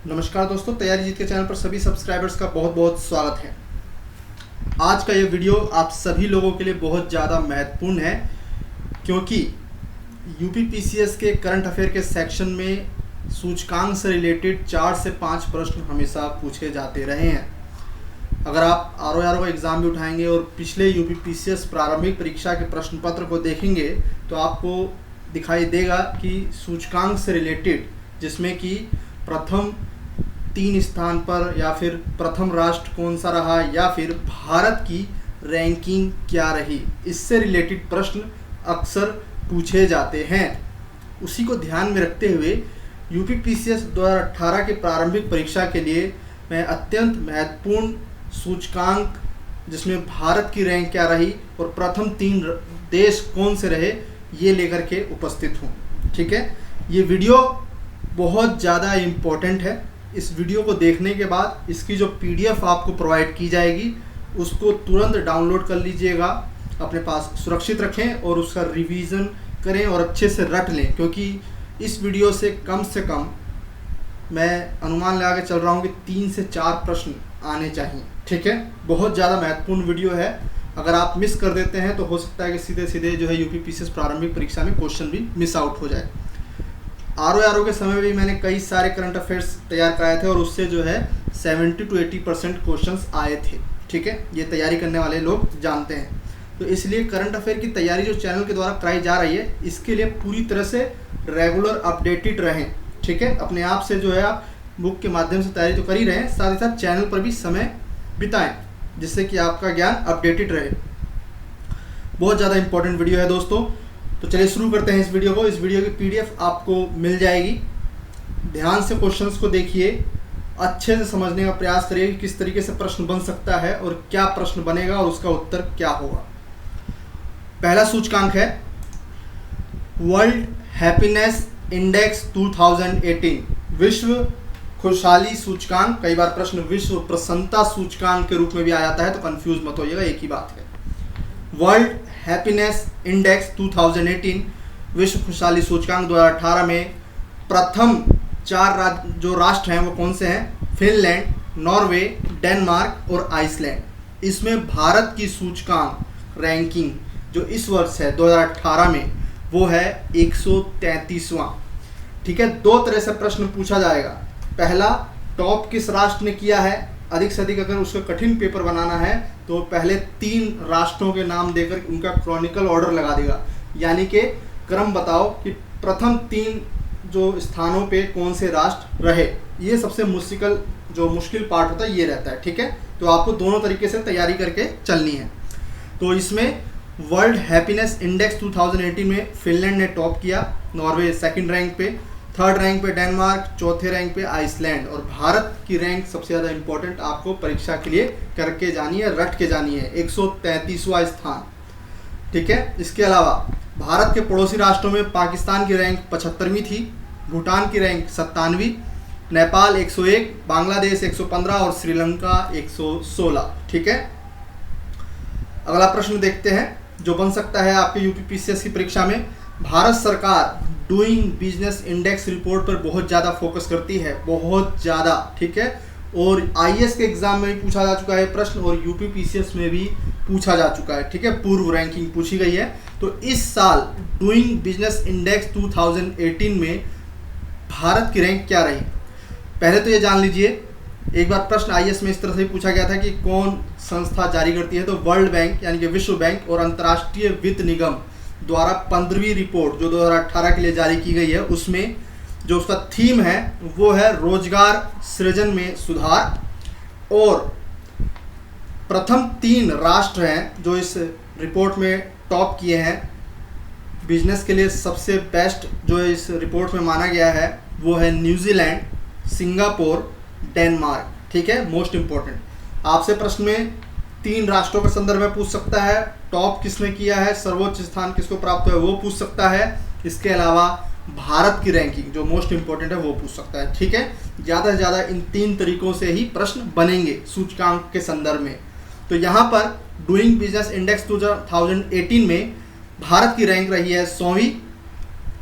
नमस्कार दोस्तों, तैयारी जीत के चैनल पर सभी सब्सक्राइबर्स का बहुत बहुत स्वागत है। आज का ये वीडियो आप सभी लोगों के लिए बहुत ज़्यादा महत्वपूर्ण है क्योंकि यूपीपीसीएस के करंट अफेयर के सेक्शन में सूचकांक से रिलेटेड 4 से 5 प्रश्न हमेशा पूछे जाते रहे हैं। अगर आप आर ओ एग्ज़ाम भी उठाएंगे और पिछले यूपीपीसीएस प्रारंभिक परीक्षा के प्रश्न पत्र को देखेंगे तो आपको दिखाई देगा कि सूचकांक से रिलेटेड, जिसमें कि प्रथम 3 स्थान पर या फिर प्रथम राष्ट्र कौन सा रहा या फिर भारत की रैंकिंग क्या रही, इससे रिलेटेड प्रश्न अक्सर पूछे जाते हैं। उसी को ध्यान में रखते हुए यूपीपीसीएस 2018 के प्रारंभिक परीक्षा के लिए मैं अत्यंत महत्वपूर्ण सूचकांक, जिसमें भारत की रैंक क्या रही और प्रथम 3 देश कौन से रहे, ये लेकर के उपस्थित हूँ। ठीक है, ये वीडियो बहुत ज़्यादा इम्पोर्टेंट है। इस वीडियो को देखने के बाद इसकी जो पीडीएफ आपको प्रोवाइड की जाएगी उसको तुरंत डाउनलोड कर लीजिएगा, अपने पास सुरक्षित रखें और उसका रिवीजन करें और अच्छे से रट लें, क्योंकि इस वीडियो से कम मैं अनुमान लगा के चल रहा हूँ कि 3 से 4 प्रश्न आने चाहिए। ठीक है, बहुत ज़्यादा महत्वपूर्ण वीडियो है। अगर आप मिस कर देते हैं तो हो सकता है कि सीधे सीधे जो है यूपीपीसीएस प्रारंभिक परीक्षा में क्वेश्चन भी मिस आउट हो जाए। आर ओ के समय में भी मैंने कई सारे करंट अफेयर्स तैयार कराए थे और उससे जो है 70 to 80% क्वेश्चंस आए थे। ठीक है, ये तैयारी करने वाले लोग जानते हैं। तो इसलिए करंट अफेयर की तैयारी जो चैनल के द्वारा कराई जा रही है, इसके लिए पूरी तरह से रेगुलर अपडेटेड रहें। ठीक है, अपने आप से जो है आप बुक के माध्यम से तैयारी तो कर ही रहे हैं, साथ ही साथ चैनल पर भी समय बिताएं, जिससे कि आपका ज्ञान अपडेटेड रहे। बहुत ज़्यादा इंपॉर्टेंट वीडियो है दोस्तों। तो चलिए शुरू करते हैं इस वीडियो को। इस वीडियो की पीडीएफ आपको मिल जाएगी। ध्यान से क्वेश्चंस को देखिए, अच्छे से समझने का प्रयास करिए कि किस तरीके से प्रश्न बन सकता है और क्या प्रश्न बनेगा और उसका उत्तर क्या होगा। पहला सूचकांक है वर्ल्ड हैप्पीनेस इंडेक्स 2018, विश्व खुशहाली सूचकांक। कई बार प्रश्न विश्व प्रसन्नता सूचकांक के रूप में भी आ जाता है, तो कंफ्यूज मत होइएगा, एक ही बात है। वर्ल्ड हैप्पीनेस इंडेक्स 2018, विश्व खुशहाली सूचकांक 2018 में प्रथम 4 जो राष्ट्र हैं वो कौन से हैं? फिनलैंड, नॉर्वे, डेनमार्क और आइसलैंड। इसमें भारत की सूचकांक रैंकिंग जो इस वर्ष है 2018 में, वो है 133वां। ठीक है, 2 तरह से प्रश्न पूछा जाएगा। पहला, टॉप किस राष्ट्र ने किया है। अधिक से अधिक अगर उसका कठिन पेपर बनाना है तो पहले 3 राष्ट्रों के नाम देकर उनका क्रॉनिकल ऑर्डर लगा देगा, यानी कि क्रम बताओ कि प्रथम 3 जो स्थानों पे कौन से राष्ट्र रहे। ये सबसे मुश्किल पार्ट होता है, ये रहता है। ठीक है, तो आपको दोनों तरीके से तैयारी करके चलनी है। तो इसमें वर्ल्ड हैप्पीनेस इंडेक्स 2018 में फिनलैंड ने टॉप किया, नॉर्वे 2nd रैंक पे, 3rd रैंक पे डेनमार्क, 4थे रैंक पे आइसलैंड, और भारत की रैंक सबसे ज़्यादा इंपॉर्टेंट आपको परीक्षा के लिए करके जानी है, रट के जानी है, 133वां स्थान। ठीक है, इसके अलावा भारत के पड़ोसी राष्ट्रों में पाकिस्तान की रैंक 75वीं थी, भूटान की रैंक 97वीं, नेपाल 101, बांग्लादेश 115 और श्रीलंका 116। ठीक है, अगला प्रश्न देखते हैं जो बन सकता है आपके यूपीपीसीएस की परीक्षा में। भारत सरकार डूइंग बिजनेस इंडेक्स रिपोर्ट पर बहुत ज़्यादा फोकस करती है, बहुत ज़्यादा। ठीक है, और आईएएस के एग्जाम में भी पूछा जा चुका है प्रश्न और यूपीपीसीएस में भी पूछा जा चुका है। ठीक है, पूर्व रैंकिंग पूछी गई है। तो इस साल डूइंग बिजनेस इंडेक्स 2018 में भारत की रैंक क्या रही, पहले तो ये जान लीजिए। एक बार प्रश्न आईएएस में इस तरह से ही पूछा गया था कि कौन संस्था जारी करती है, तो वर्ल्ड बैंक यानी कि विश्व बैंक और अंतर्राष्ट्रीय वित्त निगम द्वारा 15वीं रिपोर्ट जो 2018 के लिए जारी की गई है, उसमें जो उसका थीम है वो है रोजगार सृजन में सुधार। और प्रथम 3 राष्ट्र हैं जो इस रिपोर्ट में टॉप किए हैं, बिजनेस के लिए सबसे बेस्ट जो इस रिपोर्ट में माना गया है वो है न्यूजीलैंड, सिंगापुर, डेनमार्क। ठीक है, मोस्ट इम्पोर्टेंट आपसे प्रश्न में 3 राष्ट्रों के संदर्भ में पूछ सकता है, टॉप किसने किया है, सर्वोच्च स्थान किसको प्राप्त हुआ है वो पूछ सकता है। इसके अलावा भारत की रैंकिंग जो मोस्ट इंपॉर्टेंट है वो पूछ सकता है। ठीक है, ज़्यादा से ज़्यादा इन 3 तरीकों से ही प्रश्न बनेंगे सूचकांक के संदर्भ में। तो यहाँ पर डूइंग बिजनेस इंडेक्स 2018 में भारत की रैंक रही है 100वीं,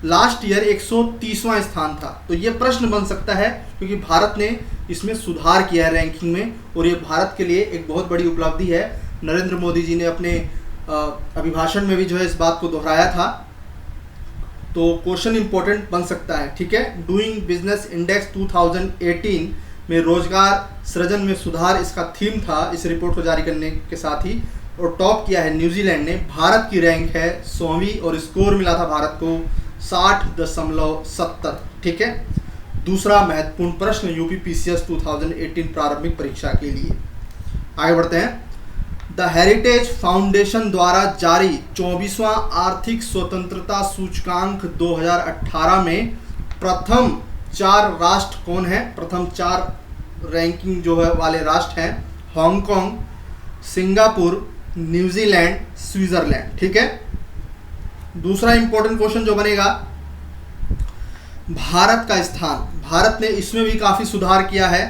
लास्ट ईयर 130वां स्थान था। तो ये प्रश्न बन सकता है क्योंकि भारत ने इसमें सुधार किया है रैंकिंग में, और ये भारत के लिए एक बहुत बड़ी उपलब्धि है। नरेंद्र मोदी जी ने अपने अभिभाषण में भी जो है इस बात को दोहराया था। तो क्वेश्चन इंपॉर्टेंट बन सकता है, ठीक है। डूइंग बिजनेस इंडेक्स 2018 में रोजगार सृजन में सुधार इसका थीम था इस रिपोर्ट को जारी करने के साथ ही। और टॉप किया है न्यूजीलैंड ने। भारत की रैंक है 100वीं और स्कोर मिला था भारत को 60.70, ठीक है। दूसरा महत्वपूर्ण प्रश्न यूपीपीसीएस 2018 प्रारंभिक परीक्षा के लिए। आगे बढ़ते हैं। द हेरिटेज फाउंडेशन द्वारा जारी 24वां आर्थिक स्वतंत्रता सूचकांक 2018 में प्रथम 4 राष्ट्र कौन है? प्रथम 4 रैंकिंग जो है वाले राष्ट्र हैं हांगकांग, सिंगापुर, न्यूजीलैंड, स्विट्जरलैंड, ठीक है। दूसरा इंपॉर्टेंट क्वेश्चन जो बनेगा, भारत का स्थान। भारत ने इसमें भी काफ़ी सुधार किया है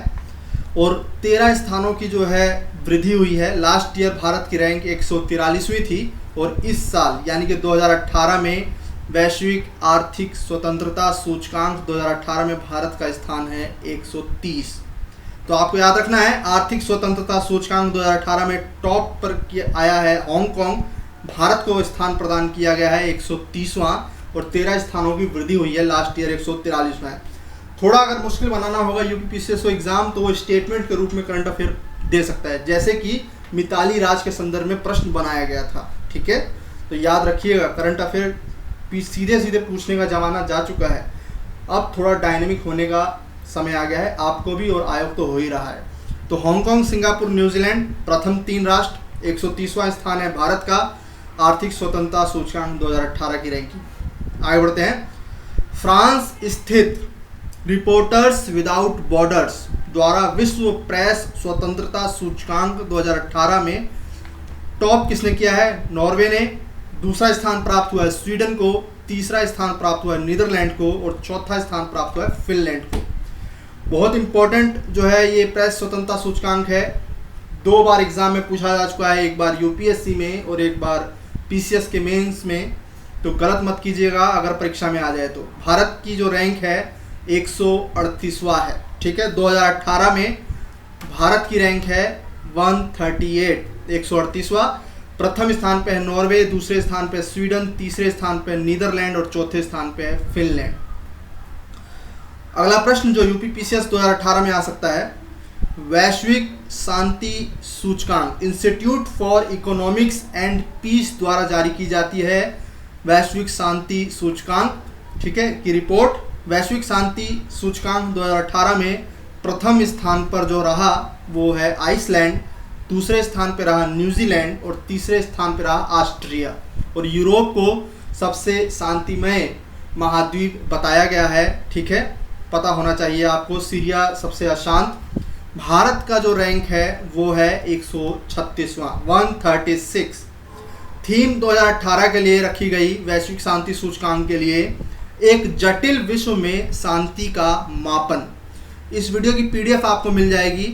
और 13 स्थानों की जो है वृद्धि हुई है। लास्ट ईयर भारत की रैंक 143वीं थी और इस साल यानी कि 2018 में वैश्विक आर्थिक स्वतंत्रता सूचकांक 2018 में भारत का स्थान है 130। तो आपको याद रखना है, आर्थिक स्वतंत्रता सूचकांक 2018 में टॉप पर आया है हांगकांग। भारत को स्थान प्रदान किया गया है 130वां और 13 स्थानों की वृद्धि हुई है। लास्ट ईयर 143 में। थोड़ा अगर मुश्किल बनाना होगा यूपीपीसीएस को एग्जाम, तो वो स्टेटमेंट के रूप में करंट अफेयर दे सकता है, जैसे कि मिताली राज के संदर्भ में प्रश्न बनाया गया था, ठीक है। तो याद रखिएगा, करंट अफेयर सीधे सीधे पूछने का जमाना जा चुका है। अब थोड़ा डायनेमिक होने का समय आ गया है, आपको भी और आयोग तो हो ही रहा है। तो हांगकांग, सिंगापुर, न्यूजीलैंड प्रथम 3 राष्ट्र। 130वां स्थान है भारत का आर्थिक स्वतंत्रता सूचकांक 2018 की रैंकिंग। आगे बढ़ते हैं। फ्रांस स्थित रिपोर्टर्स विदाउट बॉर्डर्स द्वारा विश्व प्रेस स्वतंत्रता सूचकांक 2018 में टॉप किसने किया है? नॉर्वे ने। दूसरा स्थान प्राप्त हुआ है स्वीडन को, तीसरा स्थान प्राप्त हुआ है नीदरलैंड को और चौथा स्थान प्राप्त हुआ है फिनलैंड को। बहुत इंपॉर्टेंट जो है ये प्रेस स्वतंत्रता सूचकांक है। 2 बार एग्जाम में पूछा जा चुका है, एक बार यूपीएससी में और एक बार पीसीएस के मेंस में। तो गलत मत कीजिएगा अगर परीक्षा में आ जाए तो। भारत की जो रैंक है 138वां है, ठीक है। 2018 में भारत की रैंक है 138, 138वां। प्रथम स्थान पे है नॉर्वे, दूसरे स्थान पे स्वीडन, तीसरे स्थान पे नीदरलैंड और चौथे स्थान पे है फिनलैंड। अगला प्रश्न जो यूपीपीसीएस 2018 में आ सकता है, वैश्विक शांति सूचकांक institute for economics and peace द्वारा जारी की जाती है वैश्विक शांति सूचकांक, ठीक है, की रिपोर्ट। वैश्विक शांति सूचकांक 2018 में प्रथम स्थान पर जो रहा वो है आइसलैंड, दूसरे स्थान पर रहा न्यूजीलैंड और तीसरे स्थान पर रहा ऑस्ट्रिया। और यूरोप को सबसे शांतिमय महाद्वीप बताया गया है, ठीक है, पता होना चाहिए आपको। सीरिया सबसे अशांत। भारत का जो रैंक है वो है 136वां, 136। थीम 2018 के लिए रखी गई वैश्विक शांति सूचकांक के लिए एक जटिल विश्व में शांति का मापन। इस वीडियो की पीडीएफ आपको मिल जाएगी,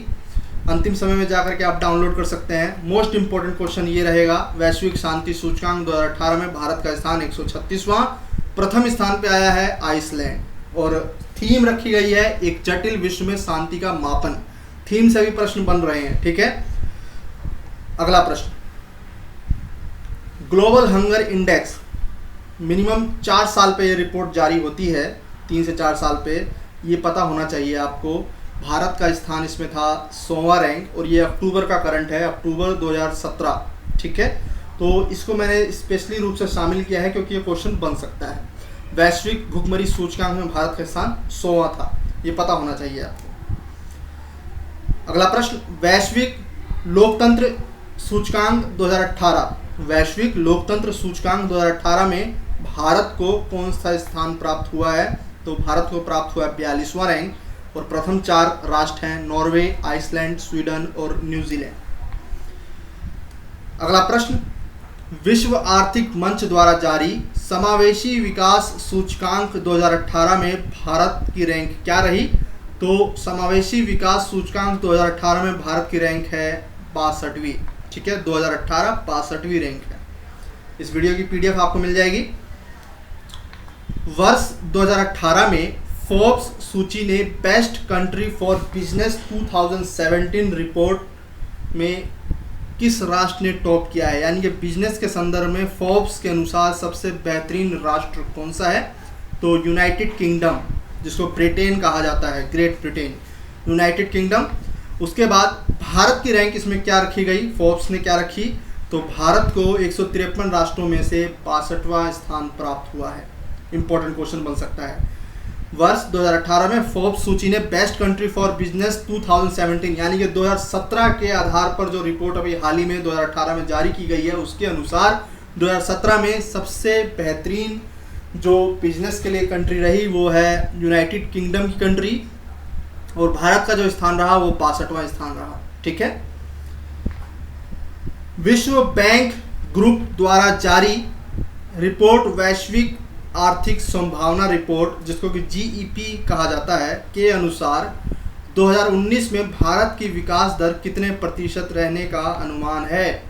अंतिम समय में जाकर के आप डाउनलोड कर सकते हैं। मोस्ट इंपॉर्टेंट क्वेश्चन ये रहेगा, वैश्विक शांति सूचकांक 2018 में भारत का स्थान 136वां, प्रथम स्थान पे आया है आइसलैंड और थीम रखी गई है एक जटिल विश्व में शांति का मापन। थीम से भी प्रश्न बन रहे हैं, ठीक है। अगला प्रश्न, ग्लोबल हंगर इंडेक्स मिनिमम 4 साल पे ये रिपोर्ट जारी होती है, 3 से 4 साल पे। ये पता होना चाहिए आपको। भारत का स्थान इसमें था 100वां रैंक और ये अक्टूबर का करंट है, अक्टूबर 2017, ठीक है। तो इसको मैंने स्पेशली रूप से शामिल किया है क्योंकि ये क्वेश्चन बन सकता है। वैश्विक भुखमरी सूचकांक में भारत का स्थान 100वां था, ये पता होना चाहिए आपको। अगला प्रश्न, वैश्विक लोकतंत्र सूचकांक 2018, वैश्विक लोकतंत्र सूचकांक 2018 में भारत को कौन सा स्थान प्राप्त हुआ है? तो भारत को प्राप्त हुआ है 42वां रैंक और प्रथम 4 राष्ट्र हैं नॉर्वे, आइसलैंड, स्वीडन और न्यूजीलैंड। अगला प्रश्न, विश्व आर्थिक मंच द्वारा जारी समावेशी विकास सूचकांक 2018 में भारत की रैंक क्या रही? तो समावेशी विकास सूचकांक 2018 में भारत की रैंक है 62वीं, ठीक है। 2018 62वीं रैंक है। इस वीडियो की पीडीएफ आपको मिल जाएगी। वर्ष 2018 में फोर्ब्स सूची ने best country for business 2017 report में किस राष्ट्र ने टॉप किया है, यानी कि बिजनेस के संदर्भ में फोर्ब्स के अनुसार सबसे बेहतरीन राष्ट्र कौन सा है? तो यूनाइटेड किंगडम, जिसको ब्रिटेन कहा जाता है, ग्रेट ब्रिटेन, यूनाइटेड किंगडम। उसके बाद भारत की रैंक इसमें क्या रखी गई, फोर्ब्स ने क्या रखी? तो भारत को 153 राष्ट्रों में से 65वां स्थान प्राप्त हुआ है। इंपॉर्टेंट क्वेश्चन बन सकता है। वर्ष 2018 में फोर्ब्स सूची ने बेस्ट कंट्री फॉर बिजनेस 2017 यानी कि 2017 के आधार पर जो रिपोर्ट अभी हाल ही में 2018 में जारी की गई है, उसके अनुसार 2017 में सबसे बेहतरीन जो बिजनेस के लिए कंट्री रही वो है यूनाइटेड किंगडम की कंट्री, और भारत का जो स्थान रहा वो 62वां स्थान रहा। ठीक है। विश्व बैंक ग्रुप द्वारा जारी रिपोर्ट वैश्विक आर्थिक संभावना रिपोर्ट, जिसको कि जीईपी कहा जाता है, के अनुसार 2019 में भारत की विकास दर कितने प्रतिशत रहने का अनुमान है?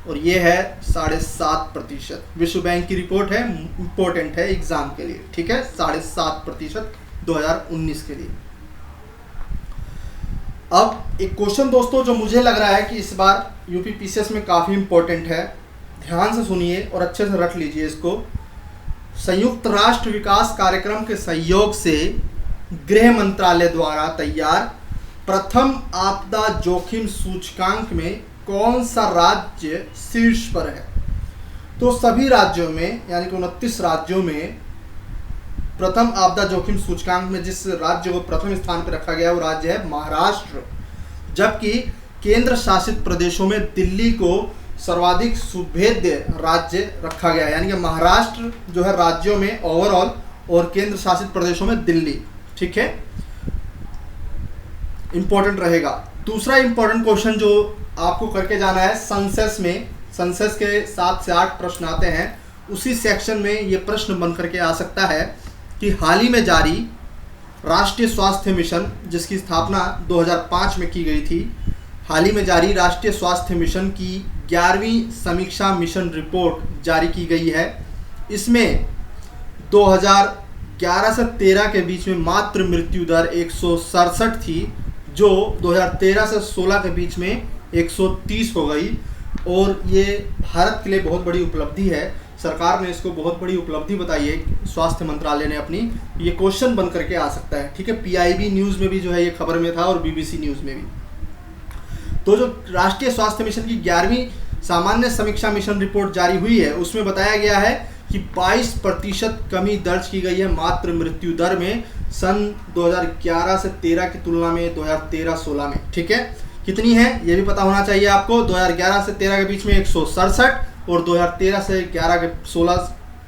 और ये है 7.5%। विश्व बैंक की रिपोर्ट है, इंपॉर्टेंट है एग्जाम के लिए। ठीक है, 7.5% 2019 के लिए। अब एक क्वेश्चन दोस्तों जो मुझे लग रहा है कि इस बार यूपीपीसीएस में काफ़ी इंपॉर्टेंट है, ध्यान से सुनिए और अच्छे से रख लीजिए इसको। संयुक्त राष्ट्र विकास कार्यक्रम के सहयोग से गृह मंत्रालय द्वारा तैयार प्रथम आपदा जोखिम सूचकांक में कौन सा राज्य शीर्ष पर है? तो सभी राज्यों में यानी कि 29 राज्यों में प्रथम आपदा जोखिम सूचकांक में जिस राज्य को प्रथम स्थान पर रखा गया है वो राज्य है महाराष्ट्र, जबकि केंद्र शासित प्रदेशों में दिल्ली को सर्वाधिक सुभेद्य राज्य रखा गया है, यानी कि महाराष्ट्र जो है राज्यों में ओवरऑल और केंद्र शासित प्रदेशों में दिल्ली। ठीक है, इंपॉर्टेंट रहेगा। दूसरा इंपॉर्टेंट क्वेश्चन जो आपको करके जाना है सेंसस में, सेंसस के 7 से 8 प्रश्न आते हैं, उसी सेक्शन में ये प्रश्न बन करके आ सकता है कि हाल ही में जारी राष्ट्रीय स्वास्थ्य मिशन, जिसकी स्थापना 2005 में की गई थी, हाल ही में जारी राष्ट्रीय स्वास्थ्य मिशन की 11वीं समीक्षा मिशन रिपोर्ट जारी की गई है। इसमें 2011 से 13 के बीच में मात्र मृत्यु दर 167 थी, जो 2013 से 16 के बीच में 130 हो गई, और ये भारत के लिए बहुत बड़ी उपलब्धि है। सरकार ने इसको बहुत बड़ी उपलब्धि बताई है, स्वास्थ्य मंत्रालय ने अपनी। ये क्वेश्चन बन करके आ सकता है। ठीक है, पीआईबी न्यूज़ में भी जो है ये खबर में था और बीबीसी न्यूज़ में भी। तो जो राष्ट्रीय स्वास्थ्य मिशन की 11वीं सामान्य समीक्षा मिशन रिपोर्ट जारी हुई है, उसमें बताया गया है कि 22% कमी दर्ज की गई है मात्र मृत्यु दर में सन 2011 से 13 की तुलना में 2013-16 में। ठीक है, कितनी है ये भी पता होना चाहिए आपको। 2011 से 13 के बीच में 167 और 2013 से 16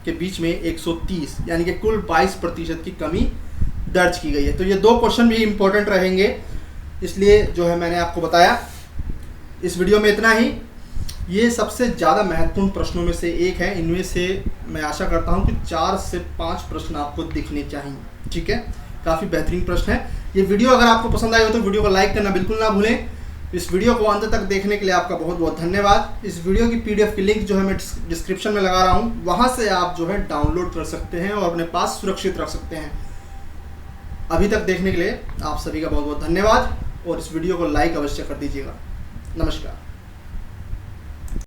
के बीच में 130, यानी कि कुल 22% की कमी दर्ज की गई है। तो ये 2 क्वेश्चन भी इंपॉर्टेंट रहेंगे, इसलिए जो है मैंने आपको बताया। इस वीडियो में इतना ही। ये सबसे ज़्यादा महत्वपूर्ण प्रश्नों में से एक है। इनमें से मैं आशा करता हूँ कि 4 से 5 प्रश्न आपको दिखने चाहिए। ठीक है, काफ़ी बेहतरीन प्रश्न है। ये वीडियो अगर आपको पसंद आई हो तो वीडियो को लाइक करना बिल्कुल ना भूलें। इस वीडियो को अंत तक देखने के लिए आपका बहुत बहुत धन्यवाद। इस वीडियो की पीडीएफ की लिंक जो है मैं डिस्क्रिप्शन में लगा रहा हूँ, वहाँ से आप जो है डाउनलोड कर सकते हैं और अपने पास सुरक्षित रख सकते हैं। अभी तक देखने के लिए आप सभी का बहुत बहुत धन्यवाद, और इस वीडियो को लाइक अवश्य कर दीजिएगा। नमस्कार।